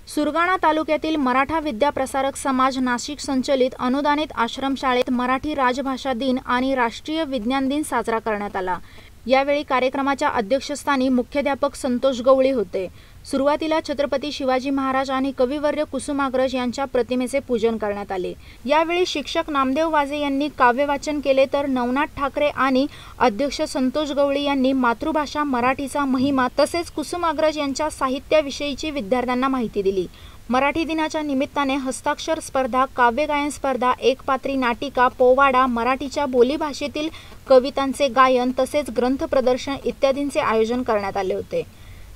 सुरगाणा तालुक्यातील मराठा विद्या प्रसारक समाज नाशिक संचलित अनुदानित आश्रमशाळेत मराठी राजभाषा दिन आणि राष्ट्रीय विज्ञान दिन साजरा करण्यात आला। यावेळी कार्यक्रमाच्या अध्यक्षस्थानी मुख्याध्यापक संतोष गवळी होते। सुरुवातीला छत्रपती शिवाजी महाराज आणि कविवर्य कुसुमाग्रज यांच्या प्रतिमेचे पूजन करण्यात आले। यावेळी शिक्षक नामदेव वाजे यांनी काव्यवाचन केले तर नवनाथ ठाकरे आणि अध्यक्ष संतोष गवळी यांनी मातृभाषा मराठीचा महिमा तसेच कुसुमाग्रज यांच्या साहित्याविषयीची विद्यार्थ्यांना माहिती दिली। मराठी दिनाच्या निमित्ताने हस्ताक्षर स्पर्धा, काव्यगायन स्पर्धा, एकपात्री नाटिका, पोवाडा, मराठीच्या बोलीभाषेतील कवितांचे गायन तसेच ग्रंथ प्रदर्शन इत्यादींचे आयोजन करण्यात आले होते।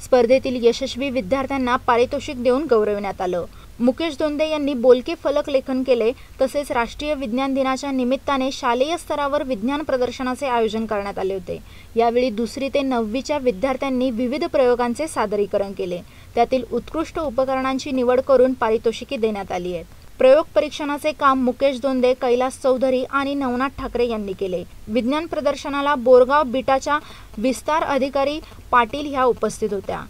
स्पर्धेतील यशस्वी विद्यार्थ्यांना पारितोषिक देऊन गौरविण्यात आलं। मुकेश दोंदे यांनी बोलके फलक लेखन केले तसेच राष्ट्रीय विज्ञान दिनाच्या निमित्ताने शालेय स्तरावर विज्ञान प्रदर्शनाचे आयोजन करण्यात आले होते। यावेळी 2री ते 9वीच्या विद्यार्थ्यांनी विविध प्रयोगांचे सादरीकरण केले। त्यातील उत्कृष्ट उपकरणांची निवड करून पारितोषिके देण्यात आली आहेत। प्रयोग परीक्षणाचे काम मुकेश दोंदे, कैलास चौधरी आणि नवनाथ ठाकरे यांनी केले। विज्ञान प्रदर्शनाला बोरगाव बीटाच्या विस्तार अधिकारी पाटील ह्या उपस्थित होत्या।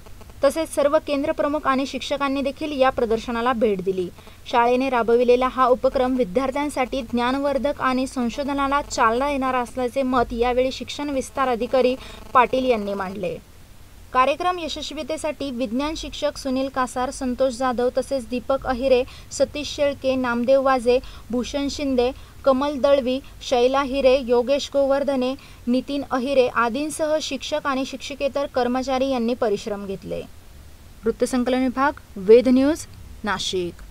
तसेच सर्व केंद्र प्रमुख आणि शिक्षकांनी देखील या प्रदर्शनाला भेट दिली। शाळेने राबविलेला हा उपक्रम विद्यार्थ्यांसाठी ज्ञानवर्धक आणि संशोधनाला चालना देणारा असल्याचे मत यावेळी शिक्षण विस्तार अधिकारी पाटील यांनी मांडले। कार्यक्रम यशस्वीतेसाठी विज्ञान शिक्षक सुनील कासार, संतोष जाधव तसेच दीपक अहिरे, सतीश शेळके, नामदेव वाजे, भूषण शिंदे, कमल दळवी, शैला हिरे, योगेश गोवर्धने, नितीन अहिरे आदींसह शिक्षक आणि शिक्षकेतर कर्मचारी यांनी परिश्रम घेतले। वृत्तसंकलन विभाग, वेद न्यूज, नाशिक।